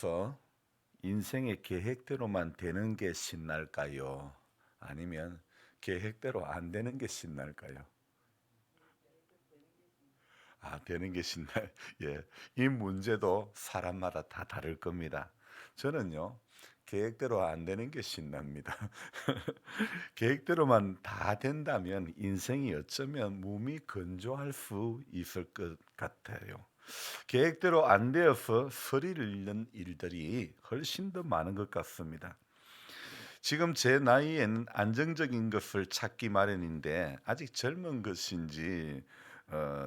그래서 인생의 계획대로만 되는 게 신날까요? 아니면 계획대로 안 되는 게 신날까요? 되는 게 신날. 예. 이 문제도 사람마다 다 다를 겁니다. 저는요, 계획대로 안 되는 게 신납니다. 계획대로만 다 된다면 인생이 어쩌면 몸이 건조할 수 있을 것 같아요. 계획대로 안 되어서 소리를 잃는 일들이 훨씬 더 많은 것 같습니다. 지금 제 나이엔 안정적인 것을 찾기 마련인데 아직 젊은 것인지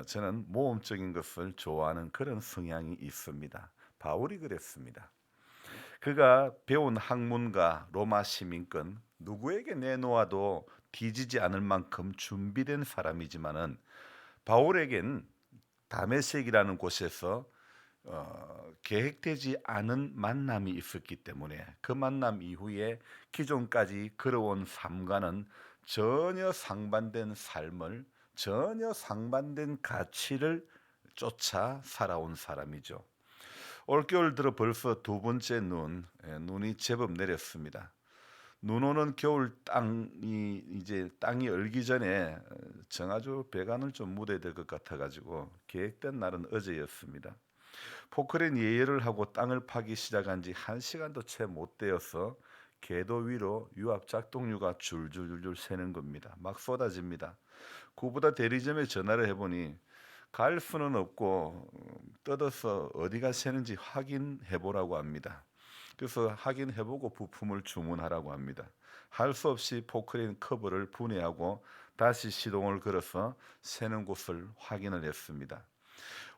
저는 모험적인 것을 좋아하는 그런 성향이 있습니다. 바울이 그랬습니다. 그가 배운 학문과 로마 시민권 누구에게 내놓아도 뒤지지 않을 만큼 준비된 사람이지만은 바울에겐 다메섹이라는 곳에서 계획되지 않은 만남이 있었기 때문에 그 만남 이후에 기존까지 걸어온 삶과는 전혀 상반된 삶을, 전혀 상반된 가치를 쫓아 살아온 사람이죠. 올겨울 들어 벌써 두 번째 눈이 제법 내렸습니다. 눈 오는 겨울 땅이 얼기 전에 정아주 배관을 좀 묻어야 될 것 같아 가지고 계획된 날은 어제였습니다. 포크레인 예열을 하고 땅을 파기 시작한 지 1시간도 채 못 되어서 궤도 위로 유압 작동류가 줄줄줄 새는 겁니다. 막 쏟아집니다. 구보다 대리점에 전화를 해보니 갈 수는 없고 뜯어서 어디가 새는지 확인해 보라고 합니다. 그래서 확인해보고 부품을 주문하라고 합니다. 할 수 없이 포크레인 커버를 분해하고 다시 시동을 걸어서 새는 곳을 확인을 했습니다.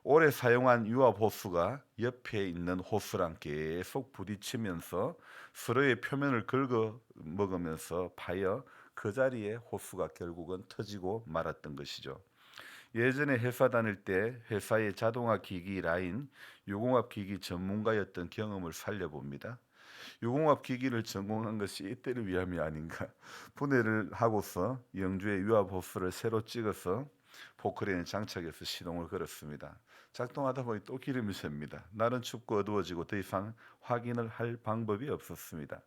오래 사용한 유압 호스가 옆에 있는 호스랑 계속 부딪히면서 서로의 표면을 긁어 먹으면서 파여 그 자리에 호스가 결국은 터지고 말았던 것이죠. 예전에 회사 다닐 때 회사의 자동화 기기 라인 유공압 기기 전문가였던 경험을 살려봅니다. 유공압 기기를 전공한 것이 이때를 위함이 아닌가. 분해를 하고서 영주의 유압 호스를 새로 찍어서 포크레인에 장착해서 시동을 걸었습니다. 작동하다 보니 또 기름이 샙니다. 날은 춥고 어두워지고 더 이상 확인을 할 방법이 없었습니다.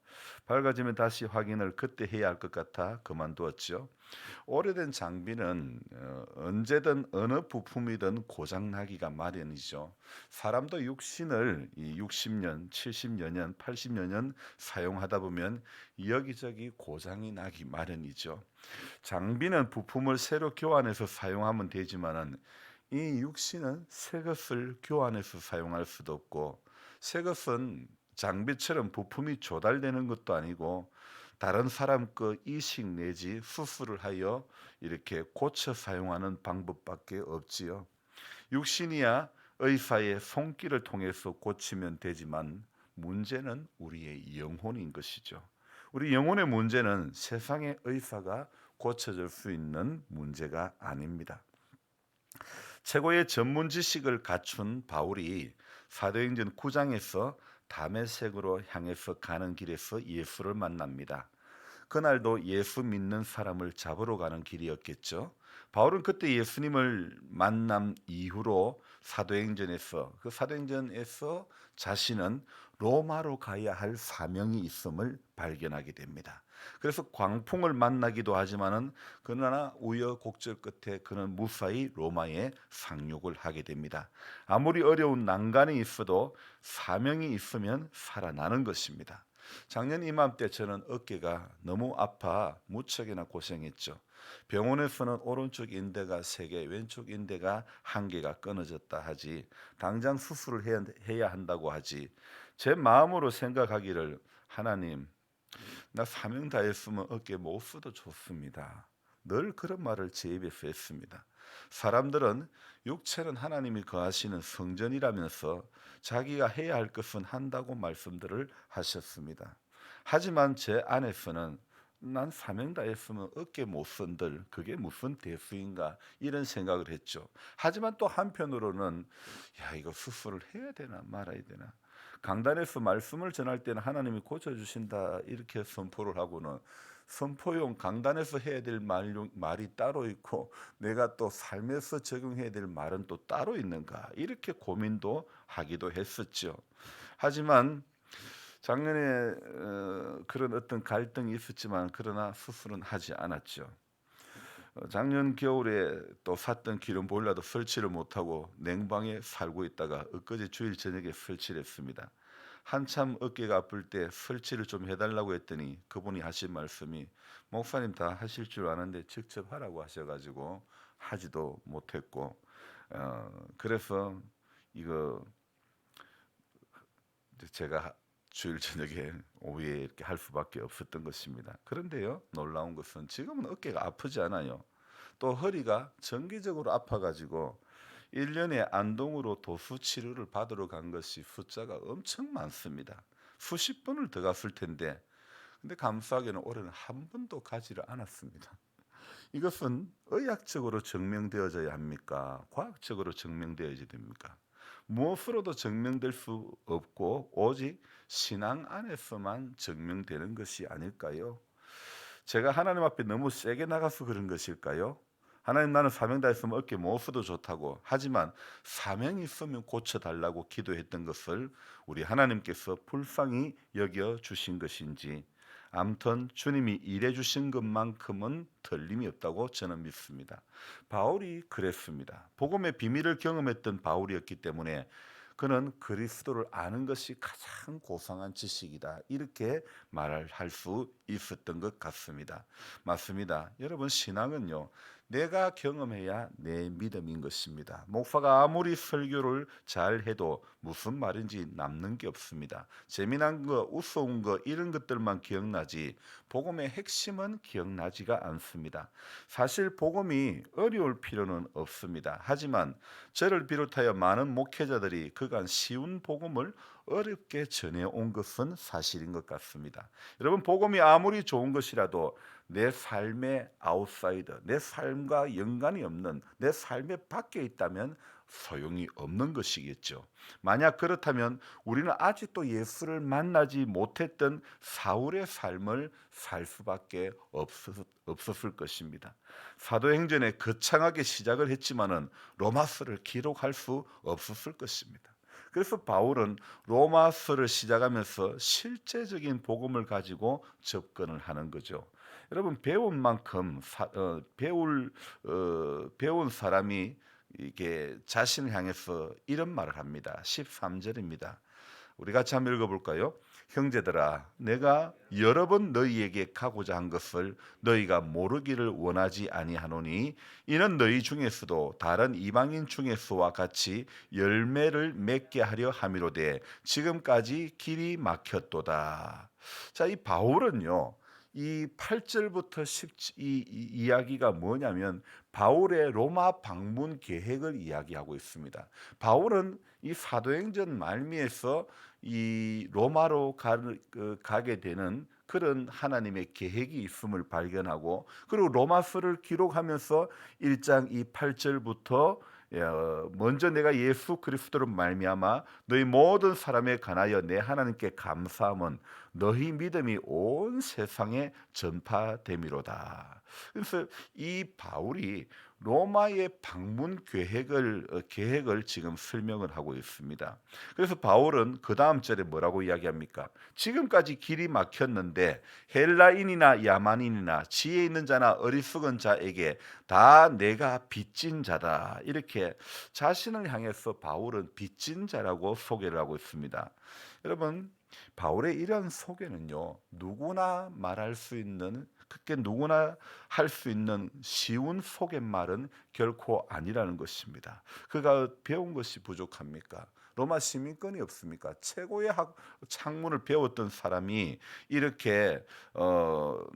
밝아지면 다시 확인을 그때 해야 할 것 같아 그만두었죠. 오래된 장비는 언제든 어느 부품이든 고장나기가 마련이죠. 사람도 육신을 60년, 70여 년, 80여 년 사용하다 보면 여기저기 고장이 나기 마련이죠. 장비는 부품을 새로 교환해서 사용하면 되지만은 이 육신은 새 것을 교환해서 사용할 수도 없고 새 것은 장비처럼 부품이 조달되는 것도 아니고 다른 사람 거 이식 내지 수술을 하여 이렇게 고쳐 사용하는 방법밖에 없지요. 육신이야 의사의 손길을 통해서 고치면 되지만 문제는 우리의 영혼인 것이죠. 우리 영혼의 문제는 세상의 의사가 고쳐줄 수 있는 문제가 아닙니다. 최고의 전문 지식을 갖춘 바울이 사도행전 9장에서 다메섹으로 향해서 가는 길에서 예수를 만납니다. 그날도 예수 믿는 사람을 잡으러 가는 길이었겠죠. 바울은 그때 예수님을 만남 이후로 사도행전에서 자신은 로마로 가야 할 사명이 있음을 발견하게 됩니다. 그래서 광풍을 만나기도 하지만은 그러나 우여곡절 끝에 그는 무사히 로마에 상륙을 하게 됩니다. 아무리 어려운 난간이 있어도 사명이 있으면 살아나는 것입니다. 작년 이맘때 저는 어깨가 너무 아파 무척이나 고생했죠. 병원에서는 오른쪽 인대가 3개, 왼쪽 인대가 1개가 끊어졌다 하지 당장 수술을 해야 한다고 하지 제 마음으로 생각하기를 하나님 나 사명 다했으면 어깨 못 써도 좋습니다. 늘 그런 말을 제 입에서 했습니다. 사람들은 육체는 하나님이 거하시는 성전이라면서 자기가 해야 할 것은 한다고 말씀들을 하셨습니다. 하지만 제 안에서는 난 사명 다했으면 어깨 못 쓴들 그게 무슨 대수인가 이런 생각을 했죠. 하지만 또 한편으로는 야 이거 수술을 해야 되나 말아야 되나 강단에서 말씀을 전할 때는 하나님이 고쳐주신다 이렇게 선포를 하고는 선포용 강단에서 해야 될 말이 따로 있고 내가 또 삶에서 적용해야 될 말은 또 따로 있는가 이렇게 고민도 하기도 했었죠. 하지만 작년에 그런 어떤 갈등이 있었지만 그러나 수술은 하지 않았죠. 작년 겨울에 또 샀던 기름 보일러도 설치를 못하고 냉방에 살고 있다가 엊그제 주일 저녁에 설치를 했습니다. 한참 어깨가 아플 때 설치를 좀 해달라고 했더니 그분이 하신 말씀이 목사님 다 하실 줄 아는데 직접 하라고 하셔가지고 하지도 못했고 그래서 이거 제가 주일 저녁에 오후에 이렇게 할 수밖에 없었던 것입니다. 그런데요, 놀라운 것은 지금은 어깨가 아프지 않아요. 또 허리가 정기적으로 아파가지고 1년에 안동으로 도수 치료를 받으러 간 것이 숫자가 엄청 많습니다. 수십 번을 더 갔을 텐데, 근데 감사하게는 올해는 한 번도 가지를 않았습니다. 이것은 의학적으로 증명되어져야 합니까? 과학적으로 증명되어야 됩니까? 무엇으로도 증명될 수 없고 오직 신앙 안에서만 증명되는 것이 아닐까요? 제가 하나님 앞에 너무 세게 나가서 그런 것일까요? 하나님 나는 사명 다했으면 어깨 못 써도 좋다고 하지만 사명이 있으면 고쳐달라고 기도했던 것을 우리 하나님께서 불쌍히 여겨 주신 것인지 암튼 주님이 일해 주신 것만큼은 틀림이 없다고 저는 믿습니다. 바울이 그랬습니다. 복음의 비밀을 경험했던 바울이었기 때문에 그는 그리스도를 아는 것이 가장 고상한 지식이다. 이렇게 말할 수 있었던 것 같습니다. 맞습니다. 여러분 신앙은요. 내가 경험해야 내 믿음인 것입니다. 목사가 아무리 설교를 잘 해도 무슨 말인지 남는 게 없습니다. 재미난 거, 우스운 거 이런 것들만 기억나지 복음의 핵심은 기억나지가 않습니다. 사실 복음이 어려울 필요는 없습니다. 하지만 저를 비롯하여 많은 목회자들이 그간 쉬운 복음을 어렵게 전해온 것은 사실인 것 같습니다. 여러분 복음이 아무리 좋은 것이라도 내 삶의 아웃사이더, 내 삶과 연관이 없는 내 삶의 밖에 있다면 소용이 없는 것이겠죠. 만약 그렇다면 우리는 아직도 예수를 만나지 못했던 사울의 삶을 살 수밖에 없었을 것입니다. 사도행전에 거창하게 시작을 했지만은 로마서를 기록할 수 없었을 것입니다. 그래서 바울은 로마서를 시작하면서 실제적인 복음을 가지고 접근을 하는 거죠. 여러분 배운 만큼 배운 사람이 이게 자신을 향해서 이런 말을 합니다. 13절입니다. 우리 같이 한번 읽어볼까요? 형제들아 내가 여러 번 너희에게 가고자 한 것을 너희가 모르기를 원하지 아니하노니 이는 너희 중에서도 다른 이방인 중에서와 같이 열매를 맺게 하려 함이로되 지금까지 길이 막혔도다. 자, 이 바울은요. 이 8절부터 10이 이야기가 뭐냐면 바울의 로마 방문 계획을 이야기하고 있습니다. 바울은 이 사도행전 말미에서 이 로마로 가게 되는 그런 하나님의 계획이 있음을 발견하고 그리고 로마서를 기록하면서 1장 이 8절부터 먼저 내가 예수 그리스도로 말미암아 너희 모든 사람에 관하여 내 하나님께 감사함은 너희 믿음이 온 세상에 전파됨이로다. 그래서 이 바울이 로마의 방문 계획을 지금 설명을 하고 있습니다. 그래서 바울은 그 다음 절에 뭐라고 이야기합니까? 지금까지 길이 막혔는데 헬라인이나 야만인이나 지혜 있는 자나 어리석은 자에게 다 내가 빚진 자다. 이렇게 자신을 향해서 바울은 빚진 자라고 소개를 하고 있습니다. 여러분 바울의 이런 소개는요 누구나 말할 수 있는 그게 누구나 할 수 있는 쉬운 소개말은 결코 아니라는 것입니다. 그가 배운 것이 부족합니까? 로마 시민권이 없습니까? 최고의 학문을 배웠던 사람이 이렇게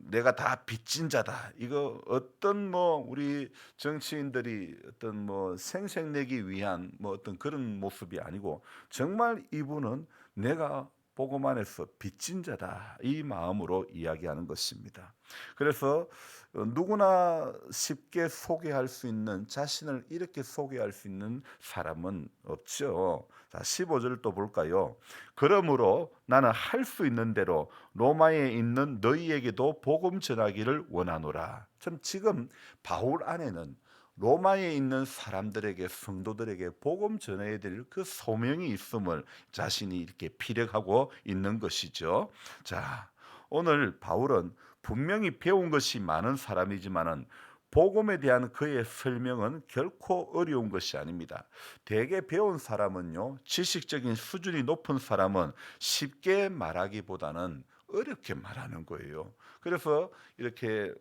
내가 다 빚진 자다. 이거 어떤 뭐 우리 정치인들이 어떤 뭐 생색내기 위한 뭐 어떤 그런 모습이 아니고 정말 이분은 내가 복음 안에서 빚진 자다 이 마음으로 이야기하는 것입니다. 그래서 누구나 쉽게 소개할 수 있는 자신을 이렇게 소개할 수 있는 사람은 없죠. 자, 15절 또 볼까요? 그러므로 나는 할 수 있는 대로 로마에 있는 너희에게도 복음 전하기를 원하노라. 참 지금 바울 안에는 로마에 있는 사람들에게 성도들에게 복음 전해야 될 그 소명이 있음을 자신이 이렇게 피력하고 있는 것이죠. 자, 오늘 바울은 분명히 배운 것이 많은 사람이지만은 복음에 대한 그의 설명은 결코 어려운 것이 아닙니다. 대개 배운 사람은요, 지식적인 수준이 높은 사람은 쉽게 말하기보다는 어렵게 말하는 거예요. 그래서 이렇게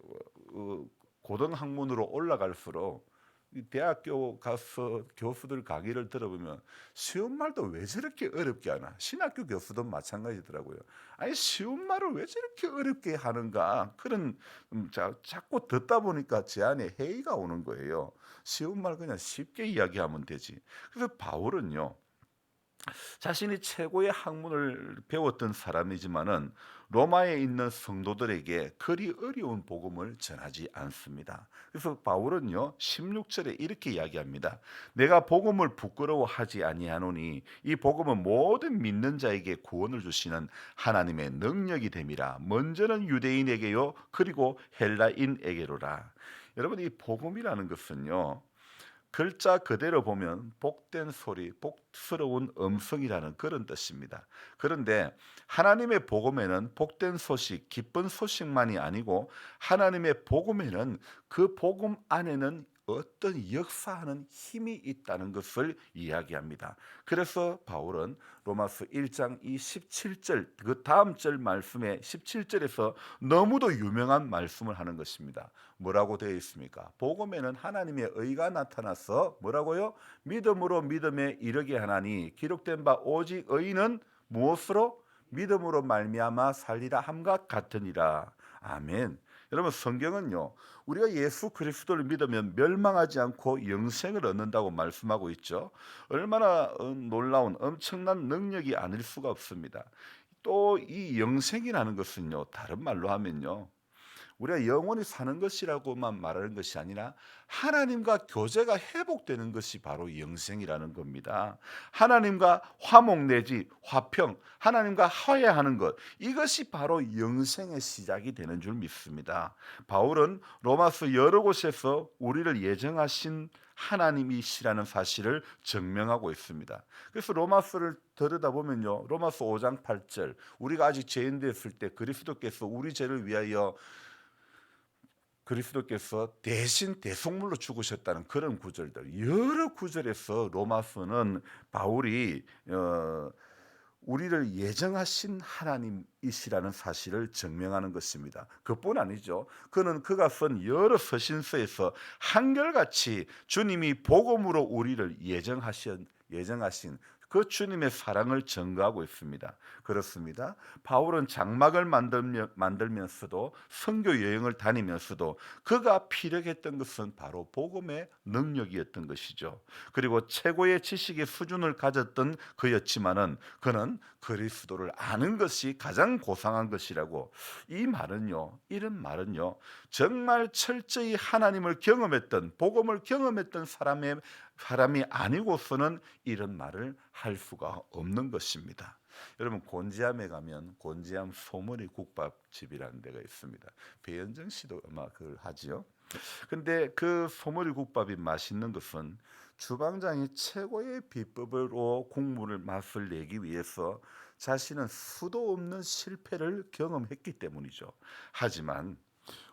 고등학문으로 올라갈수록 이 대학교 가서 교수들 강의를 들어보면 쉬운 말도 왜 저렇게 어렵게 하나? 신학교 교수도 마찬가지더라고요. 아니 쉬운 말을 왜 저렇게 어렵게 하는가? 그런 자꾸 듣다 보니까 제 안에 회의가 오는 거예요. 쉬운 말 그냥 쉽게 이야기하면 되지. 그래서 바울은요. 자신이 최고의 학문을 배웠던 사람이지만은 로마에 있는 성도들에게 그리 어려운 복음을 전하지 않습니다. 그래서 바울은요 16절에 이렇게 이야기합니다. 내가 복음을 부끄러워하지 아니하노니 이 복음은 모든 믿는 자에게 구원을 주시는 하나님의 능력이 됨이라. 먼저는 유대인에게요 그리고 헬라인에게로라. 여러분 이 복음이라는 것은요 글자 그대로 보면 복된 소리, 복스러운 음성이라는 그런 뜻입니다. 그런데 하나님의 복음에는 복된 소식, 기쁜 소식만이 아니고 하나님의 복음에는 그 복음 안에는 어떤 역사하는 힘이 있다는 것을 이야기합니다. 그래서 바울은 로마서 1장 이 17절 그 다음 절 말씀에 17절에서 너무도 유명한 말씀을 하는 것입니다. 뭐라고 되어 있습니까? 복음에는 하나님의 의가 나타나서 뭐라고요? 믿음으로 믿음에 이르게 하나니 기록된 바 오직 의인은 무엇으로? 믿음으로 말미암아 살리라 함과 같으니라. 아멘. 여러분 성경은요. 우리가 예수 그리스도를 믿으면 멸망하지 않고 영생을 얻는다고 말씀하고 있죠. 얼마나 놀라운 엄청난 능력이 아닐 수가 없습니다. 또 이 영생이라는 것은요. 다른 말로 하면요. 우리가 영원히 사는 것이라고만 말하는 것이 아니라 하나님과 교제가 회복되는 것이 바로 영생이라는 겁니다. 하나님과 화목 내지 화평, 하나님과 화해하는 것, 이것이 바로 영생의 시작이 되는 줄 믿습니다. 바울은 로마서 여러 곳에서 우리를 예정하신 하나님이시라는 사실을 증명하고 있습니다. 그래서 로마서를 들여다보면요. 로마서 5장 8절 우리가 아직 죄인 됐을 때 그리스도께서 우리 죄를 위하여 그리스도께서 대신 대속물로 죽으셨다는 그런 구절들 여러 구절에서 로마서는 바울이 우리를 예정하신 하나님이시라는 사실을 증명하는 것입니다. 그뿐 아니죠. 그는 그가 쓴 여러 서신서에서 한결같이 주님이 복음으로 우리를 예정하신 그 주님의 사랑을 증거하고 있습니다. 그렇습니다. 바울은 장막을 만들면서도 선교 여행을 다니면서도 그가 피력했던 것은 바로 복음의 능력이었던 것이죠. 그리고 최고의 지식의 수준을 가졌던 그였지만은 그는 그리스도를 아는 것이 가장 고상한 것이라고. 이 말은요, 이런 말은요, 정말 철저히 하나님을 경험했던 복음을 경험했던 사람이 아니고서는 이런 말을 할 수가 없는 것입니다. 여러분 곤지암에 가면 곤지암 소머리 국밥집이라는 데가 있습니다. 배현정 씨도 아마 그걸 하지요. 근데 그 소머리 국밥이 맛있는 것은 주방장이 최고의 비법으로 국물을 맛을 내기 위해서 자신은 수도 없는 실패를 경험했기 때문이죠. 하지만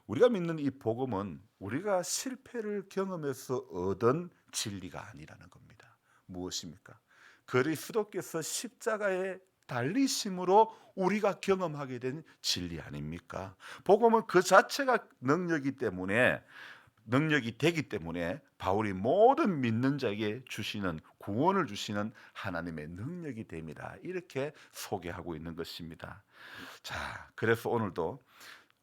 우리가 믿는 이 복음은 우리가 실패를 경험해서 얻은 진리가 아니라는 겁니다. 무엇입니까? 그리스도께서 십자가에 달리심으로 우리가 경험하게 된 진리 아닙니까? 복음은 그 자체가 능력이 되기 때문에 바울이 모든 믿는 자에게 주시는 구원을 주시는 하나님의 능력이 됩니다. 이렇게 소개하고 있는 것입니다. 자, 그래서 오늘도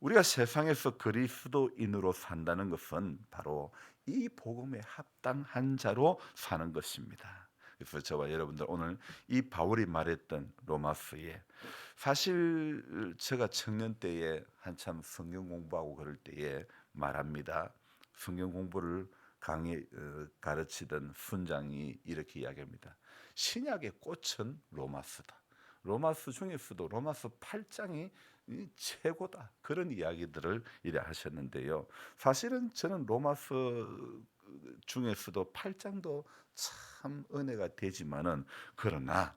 우리가 세상에서 그리스도인으로 산다는 것은 바로 이 복음에 합당한 자로 사는 것입니다. 그래서 저와 여러분들 오늘 이 바울이 말했던 로마서에 사실 제가 청년 때에 한참 성경 공부하고 그럴 때에 말합니다. 성경 공부를 가르치던 순장이 이렇게 이야기합니다. 신약의 꽃은 로마서다. 로마서 중에서도 로마서 8장이 최고다. 그런 이야기들을 이래 하셨는데요. 사실은 저는 로마서 중에서도 8장도 참 은혜가 되지만은, 그러나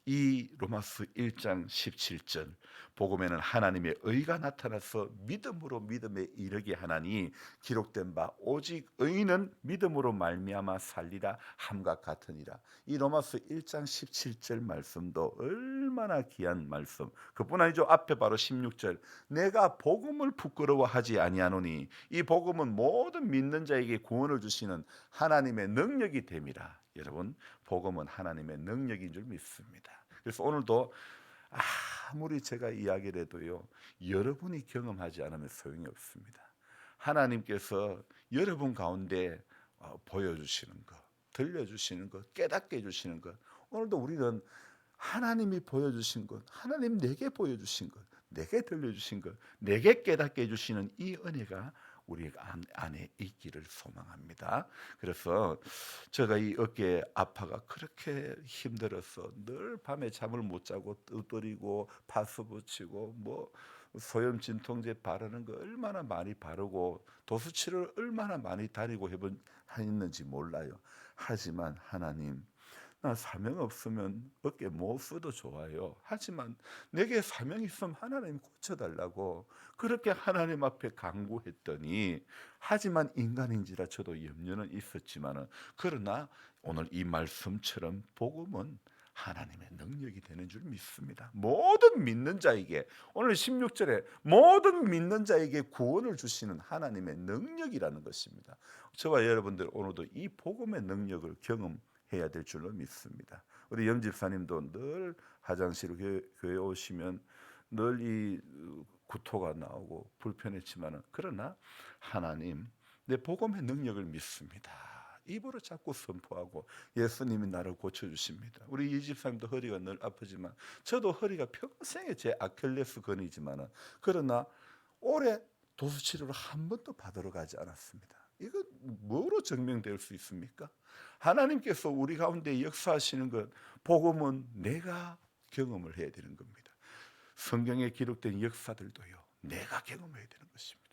이 로마서 1장 17절 복음에는 하나님의 의가 나타나서 믿음으로 믿음에 이르게 하나니 기록된 바 오직 의인은 믿음으로 말미암아 살리라 함과 같으니라. 이 로마서 1장 17절 말씀도 얼마나 귀한 말씀. 그뿐 아니죠. 앞에 바로 16절 내가 복음을 부끄러워하지 아니하노니 이 복음은 모든 믿는 자에게 구원을 주시는 하나님의 능력이 됨이라. 여러분, 복음은 하나님의 능력인 줄 믿습니다. 그래서 오늘도 아무리 제가 이야기를 해도요, 여러분이 경험하지 않으면 소용이 없습니다. 하나님께서 여러분 가운데 보여주시는 것, 들려주시는 것, 깨닫게 해주시는 것, 오늘도 우리는 하나님이 보여주신 것, 하나님 내게 보여주신 것, 내게 들려주신 것, 내게 깨닫게 해주시는 이 은혜가 우리 안에 있기를 소망합니다. 그래서 제가 이 어깨 아파가 그렇게 힘들어서 늘 밤에 잠을 못 자고 뜨드리고 파스 붙이고 뭐 소염 진통제 바르는 거 얼마나 많이 바르고 도수치를 얼마나 많이 다리고 했는지 몰라요. 하지만 하나님, 나 사명 없으면 어깨 못 써도 좋아요. 하지만 내게 사명이 있으면 하나님 고쳐달라고 그렇게 하나님 앞에 간구했더니, 하지만 인간인지라 저도 염려는 있었지만은, 그러나 오늘 이 말씀처럼 복음은 하나님의 능력이 되는 줄 믿습니다. 모든 믿는 자에게, 오늘 16절에 모든 믿는 자에게 구원을 주시는 하나님의 능력이라는 것입니다. 저와 여러분들 오늘도 이 복음의 능력을 경험해야 될 줄로 믿습니다. 우리 염집사님도 늘 화장실 교회 오시면 늘 이 구토가 나오고 불편했지만은, 그러나 하나님 내 복음의 능력을 믿습니다. 입으로 자꾸 선포하고 예수님이 나를 고쳐주십니다. 우리 이 집사님도 허리가 늘 아프지만 저도 허리가 평생에 제 아킬레스건이지만은, 그러나 올해 도수치료를 한 번도 받으러 가지 않았습니다. 이거 뭐로 증명될 수 있습니까? 하나님께서 우리 가운데 역사하시는 것, 복음은 내가 경험을 해야 되는 겁니다. 성경에 기록된 역사들도요, 내가 경험해야 되는 것입니다.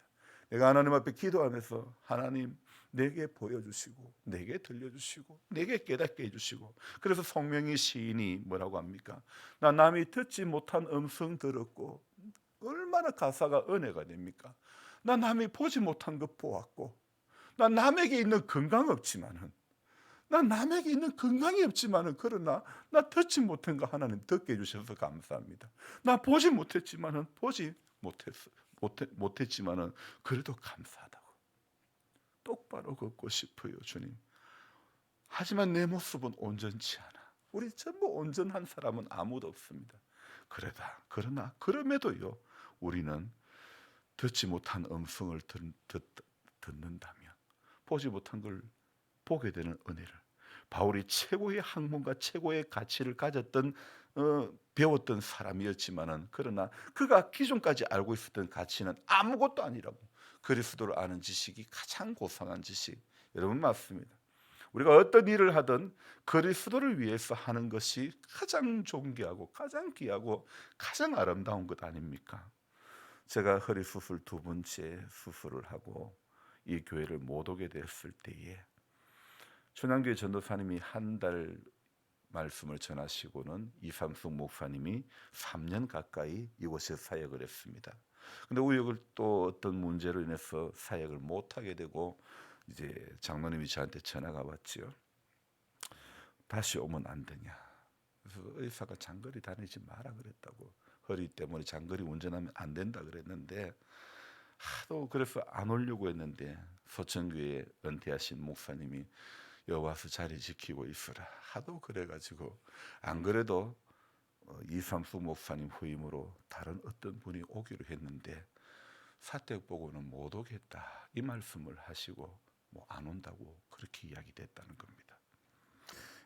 내가 하나님 앞에 기도하면서 하나님 내게 보여주시고 내게 들려주시고 내게 깨닫게 해주시고, 그래서 송명희 시인이 뭐라고 합니까? 나 남이 듣지 못한 음성 들었고, 얼마나 가사가 은혜가 됩니까? 나 남이 보지 못한 것 보았고, 나 남에게 있는 건강 없지만은, 나 남에게 있는 건강이 없지만은, 그러나 나 듣지 못한 거 하나님 듣게 해주셔서 감사합니다. 나 보지 못했지만은, 못했지만은 그래도 감사하다고. 똑바로 걷고 싶어요, 주님. 하지만 내 모습은 온전치 않아. 우리 전부 온전한 사람은 아무도 없습니다. 그러나 그럼에도요, 우리는 듣지 못한 음성을 듣는다면, 보지 못한 걸 보게 되는 은혜를, 바울이 최고의 학문과 최고의 가치를 가졌던 배웠던 사람이었지만은, 그러나 그가 기존까지 알고 있었던 가치는 아무것도 아니라고. 그리스도를 아는 지식이 가장 고상한 지식. 여러분, 맞습니다. 우리가 어떤 일을 하든 그리스도를 위해서 하는 것이 가장 존귀하고 가장 귀하고 가장 아름다운 것 아닙니까? 제가 허리 수술 2번째 수술을 하고 이 교회를 못 오게 됐을 때에 춘향교회 전도사님이 한 달 말씀을 전하시고는 이삼숙 목사님이 3년 가까이 이곳에 사역을 했습니다. 근데 우여곡 또 어떤 문제로 인해서 사역을 못 하게 되고, 이제 장로님이 저한테 전화가 왔지요. 다시 오면 안 되냐. 그래서 의사가 장거리 다니지 마라 그랬다고. 허리 때문에 장거리 운전하면 안 된다 그랬는데, 하도 그래서 안 오려고 했는데 소천교회 은퇴하신 목사님이 여기 와서 자리 지키고 있으라 하도 그래가지고, 안 그래도 이삼숙 목사님 후임으로 다른 어떤 분이 오기로 했는데 사택 보고는 못 오겠다 이 말씀을 하시고 뭐 안 온다고 그렇게 이야기됐다는 겁니다.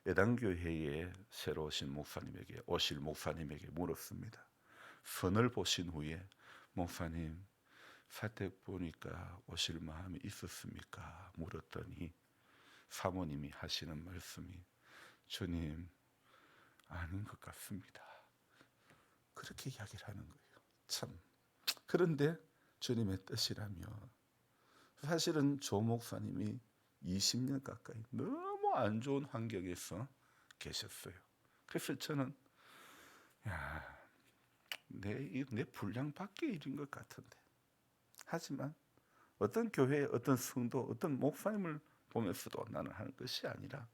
예당교회에 새로 오신 목사님에게, 오실 목사님에게 물었습니다. 선을 보신 후에 목사님 사택 보니까 오실 마음이 있었습니까? 물었더니 사모님이 하시는 말씀이, 주님 아닌 것 같습니다. 그렇게 이야기를 하는 거예요. 참, 그런데 주님의 뜻이라면, 사실은 조 목사님이 20년 가까이 너무 안 좋은 환경에서 계셨어요. 그래서 저는 내 분량 밖의 일인 것 같은데, 하지만 어떤 교회, 어떤 성도, 어떤 목사님을 보면서도 나는 하는 것이 아니라,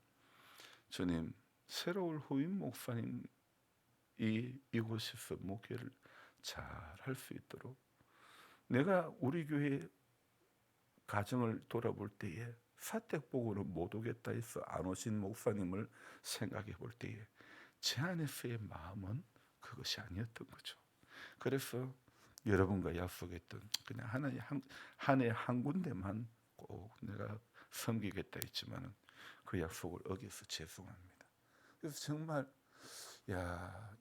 주님, 새로운 후임 목사님 이곳에서 목회를 잘 할 수 있도록, 내가 우리 교회 가정을 돌아볼 때에 사택복으로 못 오겠다 해서 안 오신 목사님을 생각해 볼 때에 제 안에서의 마음은 그것이 아니었던 거죠. 그래서 여러분과 약속했던, 그냥 하나의 한 해 한 군데만 꼭 내가 섬기겠다 했지만은 그 약속을 어겨서 죄송합니다. 그래서 정말 야,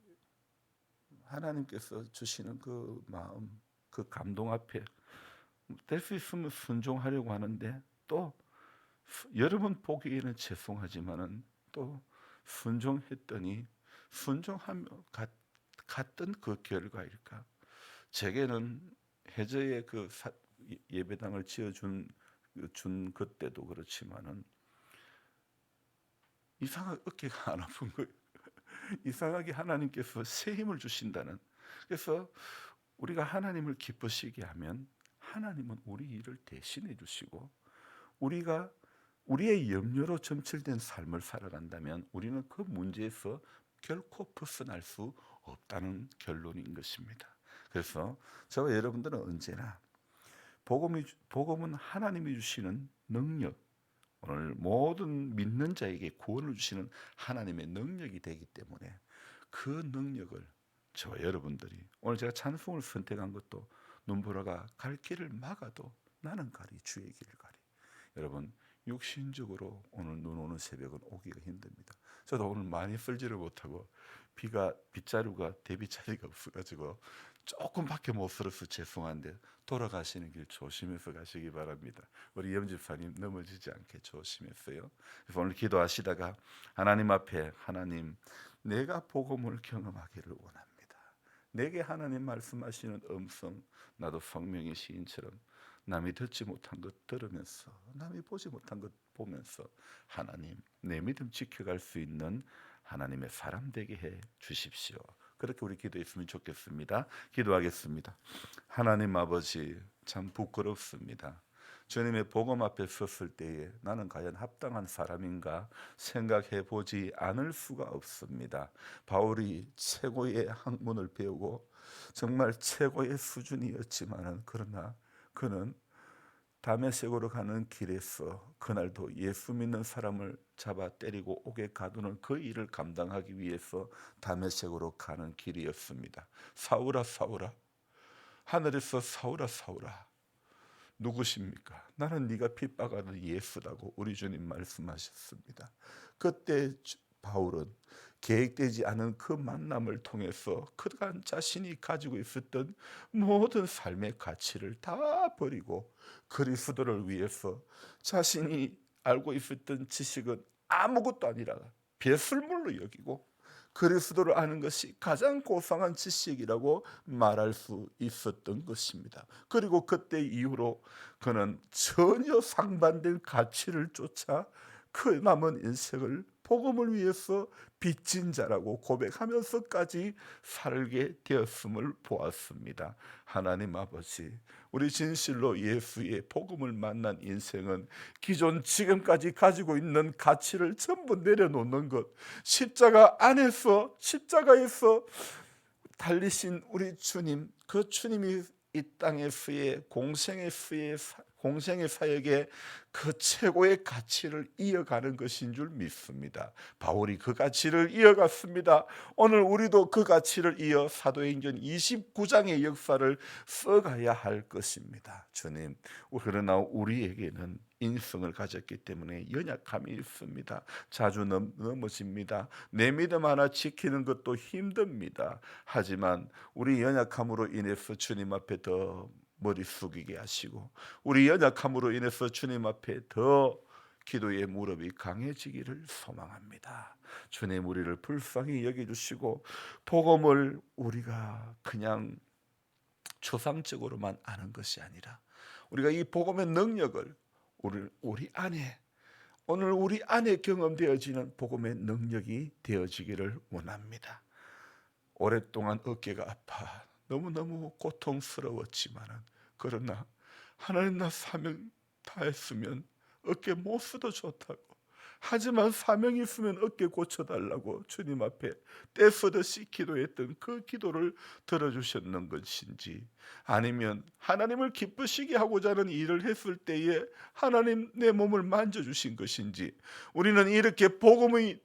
하나님께서 주시는 그 마음, 그 감동 앞에 될 수 있으면 순종하려고 하는데, 또 여러분 보기에는 죄송하지만은 또 순종했더니 순종하며 갔던 그 결과일까? 제게는 해저에 예배당을 준 그때도 그렇지만은 이상하게 어깨가 안 아픈 거예요. 이상하게 하나님께서 새 힘을 주신다는. 그래서 우리가 하나님을 기쁘시게 하면 하나님은 우리 일을 대신해 주시고, 우리가 우리의 염려로 점칠된 삶을 살아간다면 우리는 그 문제에서 결코 벗어날 수 없다는 결론인 것입니다. 그래서 저와 여러분들은 언제나 복음은 하나님이 주시는 능력, 오늘 모든 믿는 자에게 구원을 주시는 하나님의 능력이 되기 때문에 그 능력을 저와 여러분들이, 오늘 제가 찬송을 선택한 것도 눈보라가 갈 길을 막아도 나는 가리 주의 길을 가리. 여러분, 육신적으로 오늘 눈 오는 새벽은 오기가 힘듭니다. 저도 오늘 많이 쓸지를 못하고 빗자루가 대빗자리가 없어가지고 조금 밖에 못 쓸어서 죄송한데, 돌아가시는 길 조심해서 가시기 바랍니다. 우리 염집사님 넘어지지 않게 조심했어요. 그래서 오늘 기도하시다가 하나님 앞에, 하나님, 내가 복음을 경험하기를 원합니다. 내게 하나님 말씀하시는 음성, 나도 성명의 시인처럼 남이 듣지 못한 것 들으면서, 남이 보지 못한 것 보면서 하나님, 내 믿음 지켜갈 수 있는 하나님의 사람 되게 해 주십시오. 그렇게 우리 기도했으면 좋겠습니다. 기도하겠습니다. 하나님 아버지, 참 부끄럽습니다. 주님의 복음 앞에 섰을 때에 나는 과연 합당한 사람인가 생각해 보지 않을 수가 없습니다. 바울이 최고의 학문을 배우고 정말 최고의 수준이었지만은, 그러나 그는 다메섹으로 가는 길에서 그날도 예수 믿는 사람을 잡아 때리고 옥에 가두는 그 일을 감당하기 위해서 다메섹으로 가는 길이었습니다. 사울아 사울아, 하늘에서 사울아 사울아, 누구십니까? 나는 네가 핍박하는 예수라고 우리 주님 말씀하셨습니다. 그때 바울은 계획되지 않은 그 만남을 통해서 그간 자신이 가지고 있었던 모든 삶의 가치를 다 버리고 그리스도를 위해서, 자신이 알고 있었던 지식은 아무것도 아니라 배설물로 여기고 그리스도를 아는 것이 가장 고상한 지식이라고 말할 수 있었던 것입니다. 그리고 그때 이후로 그는 전혀 상반된 가치를 쫓아 그 남은 인생을 복음을 위해서 빚진 자라고 고백하면서까지 살게 되었음을 보았습니다. 하나님 아버지, 우리 진실로 예수의 복음을 만난 인생은 기존 지금까지 가지고 있는 가치를 전부 내려놓는 것, 십자가 안에서, 십자가에서 달리신 우리 주님, 그 주님이 이 땅에서의 공생의 사역의 그 최고의 가치를 이어가는 것인 줄 믿습니다. 바울이 그 가치를 이어갔습니다. 오늘 우리도 그 가치를 이어 사도행전 29장의 역사를 써가야 할 것입니다. 주님, 그러나 우리에게는 인성을 가졌기 때문에 연약함이 있습니다. 자주 넘어집니다. 내 믿음 하나 지키는 것도 힘듭니다. 하지만 우리 연약함으로 인해서 주님 앞에 더 머리 숙이게 하시고, 우리 연약함으로 인해서 주님 앞에 더 기도의 무릎이 강해지기를 소망합니다. 주님, 우리를 불쌍히 여겨주시고 복음을 우리가 그냥 추상적으로만 아는 것이 아니라 우리가 이 복음의 능력을 우리 안에 오늘 우리 안에 경험되어지는 복음의 능력이 되어지기를 원합니다. 오랫동안 어깨가 아파 너무너무 고통스러웠지만은, 그러나 하나님 나 사명 다했으면 어깨 못 써도 좋다고, 하지만 사명이 있으면 어깨 고쳐달라고 주님 앞에 떼쓰듯이 기도했던 그 기도를 들어주셨는 것인지, 아니면 하나님을 기쁘시게 하고자 하는 일을 했을 때에 하나님 내 몸을 만져주신 것인지, 우리는 이렇게 복음의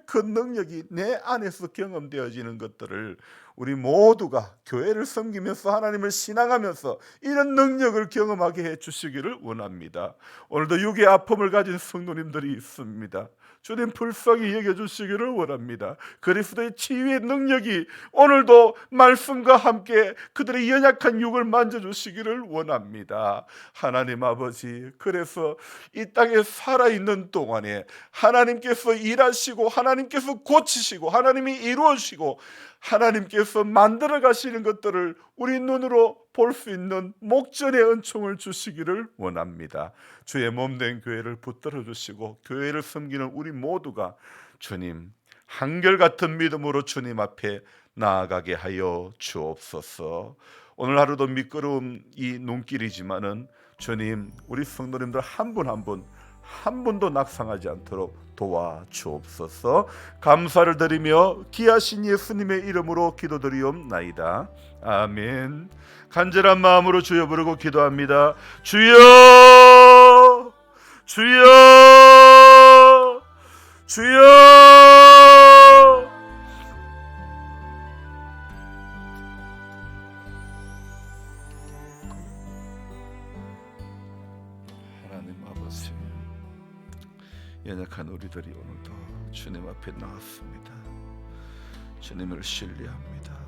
그 능력이 내 안에서 경험되어지는 것들을 우리 모두가 교회를 섬기면서 하나님을 신앙하면서 이런 능력을 경험하게 해주시기를 원합니다. 오늘도 육의 아픔을 가진 성도님들이 있습니다. 주님 불쌍히 여겨주시기를 원합니다. 그리스도의 치유의 능력이 오늘도 말씀과 함께 그들의 연약한 육을 만져주시기를 원합니다. 하나님 아버지, 그래서 이 땅에 살아있는 동안에 하나님께서 일하시고 하나님께서 고치시고 하나님이 이루어지고 하나님께서 만들어 가시는 것들을 우리 눈으로 볼 수 있는 목전의 은총을 주시기를 원합니다. 주의 몸된 교회를 붙들어 주시고 교회를 섬기는 우리 모두가 주님 한결같은 믿음으로 주님 앞에 나아가게 하여 주옵소서. 오늘 하루도 미끄러운 이 눈길이지만은 주님, 우리 성도님들 한 분 한 분도 낙상하지 않도록 도와주옵소서. 감사를 드리며 귀하신 예수님의 이름으로 기도드리옵나이다. 아멘. 간절한 마음으로 주여 부르고 기도합니다. 주여, 주여, 주여. 하나님 아버지, 연약한 우리들이 오늘도 주님 앞에 나왔습니다. 주님을 신뢰합니다.